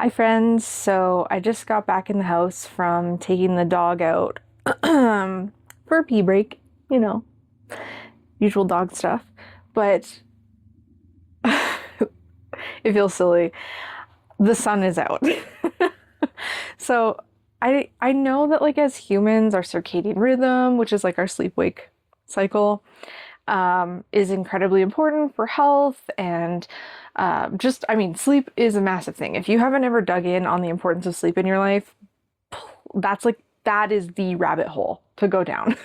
Hi friends, so I just got back in the house from taking the dog out for a pee break, you know, usual dog stuff, but it feels silly. The sun is out. So I know that like as humans, our circadian rhythm, which is like our sleep-wake cycle, is incredibly important for health and I mean, sleep is a massive thing. If you haven't ever dug in on the importance of sleep in your life, that is the rabbit hole to go down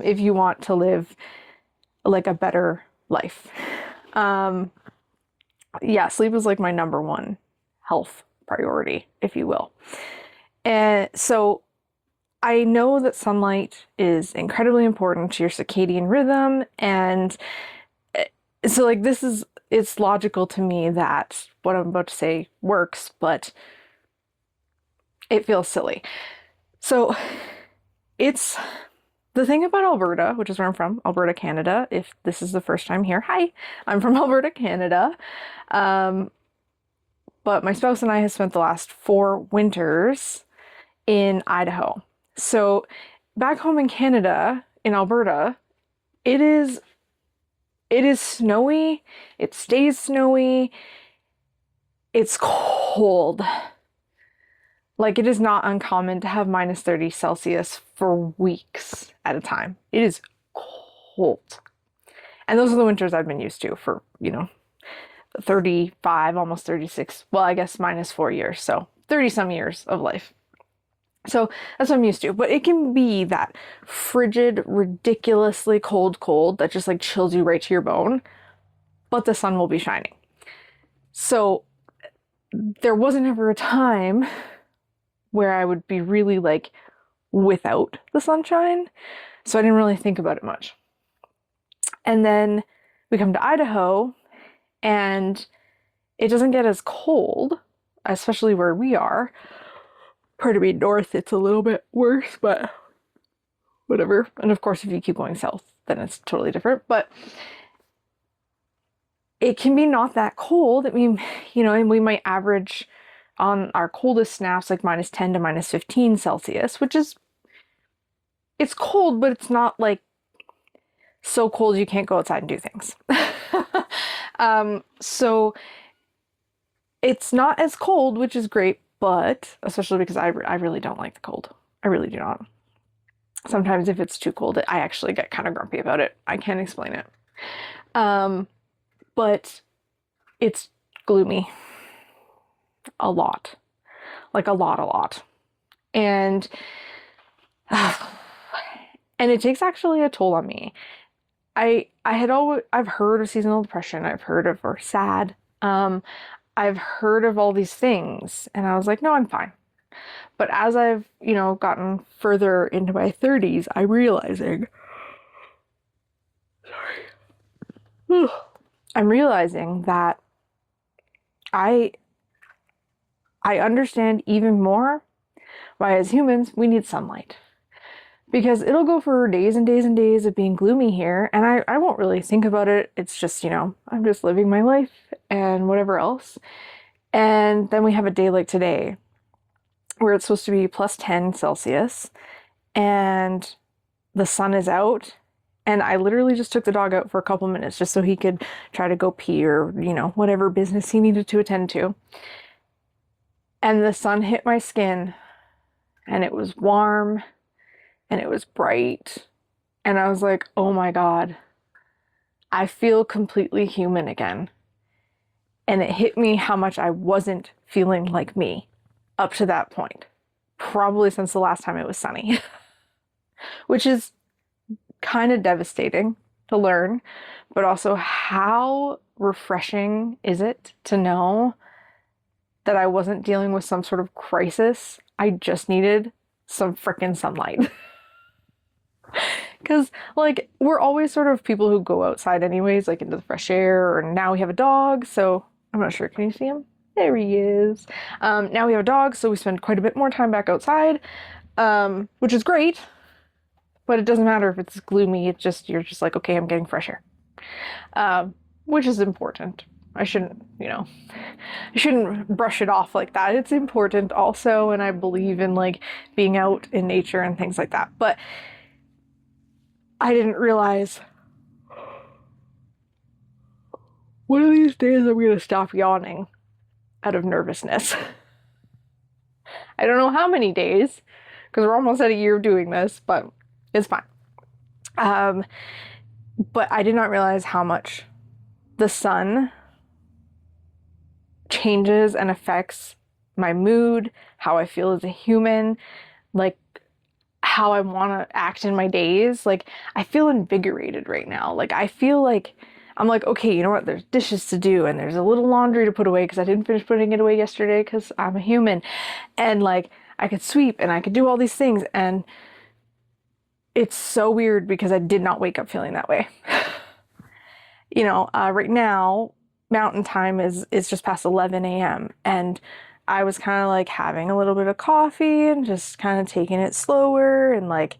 if you want to live like a better life. Yeah, sleep is like my number one health priority, if you will. And so I know that sunlight is incredibly important to your circadian rhythm, and so like it's logical to me that what I'm about to say works, but it feels silly. So it's the thing about Alberta, which is where I'm from, Alberta, Canada. If this is the first time here, hi, I'm from Alberta, Canada. But my spouse and I have spent the last 4 winters in Idaho. So back home in Canada, in Alberta, it is snowy, it stays snowy, it's cold. Like it is not uncommon to have minus 30 Celsius for weeks at a time. It is cold. And those are the winters I've been used to for, 35, almost 36, well, I guess minus 4 years, so 30 some years of life. So that's what I'm used to. But it can be that frigid, ridiculously cold that just like chills you right to your bone, but the sun will be shining. So there wasn't ever a time where I would be really like without the sunshine. So I didn't really think about it much. And then we come to Idaho and it doesn't get as cold, especially where we are. Part of me north, it's a little bit worse, but whatever. And of course, if you keep going south, then it's totally different. But it can be not that cold. I mean, and we might average on our coldest snaps like minus 10 to minus 15 Celsius, which is, it's cold, but it's not like so cold you can't go outside and do things. So it's not as cold, which is great, but especially because I really don't like the cold. I really do not. Sometimes if it's too cold, I actually get kind of grumpy about it. I can't explain it. But it's gloomy. A lot. Like a lot. And and it takes actually a toll on me. I've heard of seasonal depression, I've heard of or sad. I've heard of all these things and I was like, no, I'm fine. But as I've, gotten further into my 30s, I'm realizing that I understand even more why as humans we need sunlight. Because it'll go for days and days and days of being gloomy here, and I won't really think about it. It's just, I'm just living my life and whatever else. And then we have a day like today where it's supposed to be plus 10 Celsius and the sun is out. And I literally just took the dog out for a couple minutes just so he could try to go pee or, whatever business he needed to attend to. And the sun hit my skin and it was warm and it was bright. And I was like, oh my God, I feel completely human again. And it hit me how much I wasn't feeling like me up to that point. Probably since the last time it was sunny. Which is kind of devastating to learn, but also how refreshing is it to know that I wasn't dealing with some sort of crisis. I just needed some frickin' sunlight. Because, like, we're always sort of people who go outside anyways, like into the fresh air, and now we have a dog, so I'm not sure. Can you see him? There he is. Now we have a dog, so we spend quite a bit more time back outside, which is great, but it doesn't matter if it's gloomy. You're just like, okay, I'm getting fresh air, which is important. I shouldn't, I shouldn't brush it off like that. It's important also, and I believe in like being out in nature and things like that. But I didn't realize one of these days I'm gonna stop yawning out of nervousness. I don't know how many days, because we're almost at a year of doing this, but it's fine. But I did not realize how much the sun changes and affects my mood, how I feel as a human, like how I want to act in my days. Like, I feel invigorated right now. Like, I feel like I'm like, okay, you know what? There's dishes to do and there's a little laundry to put away because I didn't finish putting it away yesterday because I'm a human. And like, I could sweep and I could do all these things. And it's so weird because I did not wake up feeling that way. Right now, mountain time is just past 11 a.m. and I was kind of like having a little bit of coffee and just kind of taking it slower, and like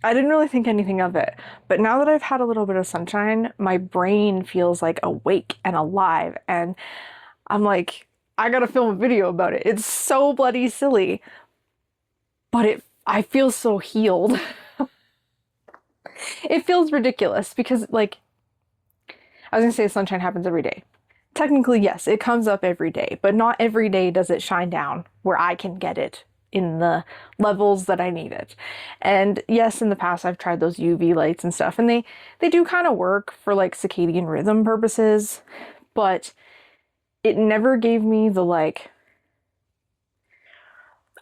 I didn't really think anything of it. But now that I've had a little bit of sunshine, my brain feels like awake and alive, and I'm like, I gotta film a video about it. It's so bloody silly, but I feel so healed. It feels ridiculous because, like, I was gonna say sunshine happens every day. Technically, yes, it comes up every day, but not every day does it shine down where I can get it in the levels that I need it. And yes, in the past I've tried those UV lights and stuff, and they do kind of work for like circadian rhythm purposes, but it never gave me the like,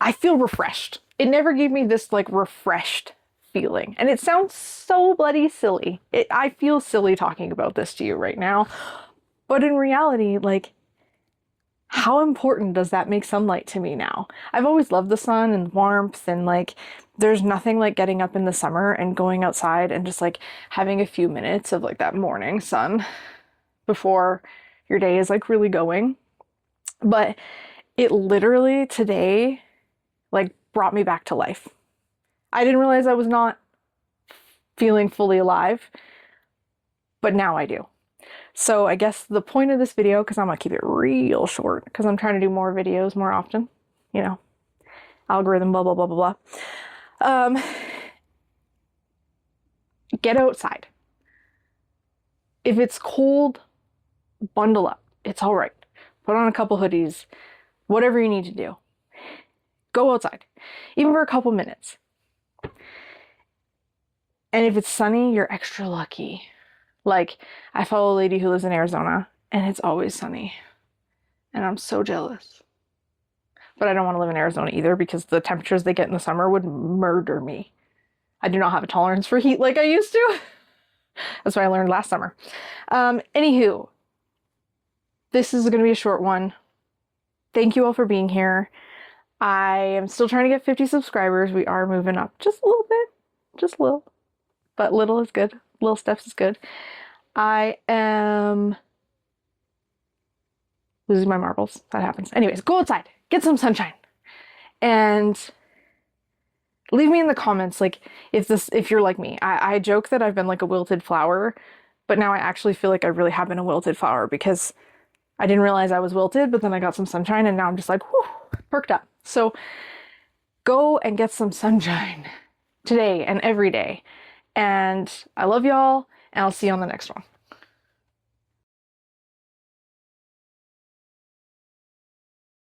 I feel refreshed. It never gave me this like refreshed feeling. And it sounds so bloody silly. I feel silly talking about this to you right now. But in reality, like, how important does that make sunlight to me now? I've always loved the sun and warmth, and like, there's nothing like getting up in the summer and going outside and just like having a few minutes of like that morning sun before your day is like really going. But it literally today like brought me back to life. I didn't realize I was not feeling fully alive, but now I do. So I guess the point of this video, because I'm gonna keep it real short because I'm trying to do more videos more often, algorithm, blah, blah, blah, blah, blah. Get outside. If it's cold, bundle up. It's all right. Put on a couple hoodies, whatever you need to do. Go outside, even for a couple minutes. And if it's sunny, you're extra lucky. Like, I follow a lady who lives in Arizona, and it's always sunny. And I'm so jealous. But I don't want to live in Arizona either because the temperatures they get in the summer would murder me. I do not have a tolerance for heat like I used to. That's what I learned last summer. Anywho, this is going to be a short one. Thank you all for being here. I am still trying to get 50 subscribers. We are moving up just a little bit. Just a little. But little is good. Little steps is good. I am losing my marbles. That happens. Anyways, go outside. Get some sunshine. And leave me in the comments, like, if you're like me. I joke that I've been like a wilted flower, but now I actually feel like I really have been a wilted flower because I didn't realize I was wilted, but then I got some sunshine and now I'm just like, whew, perked up. So go and get some sunshine today and every day. And I love y'all, and I'll see you on the next one.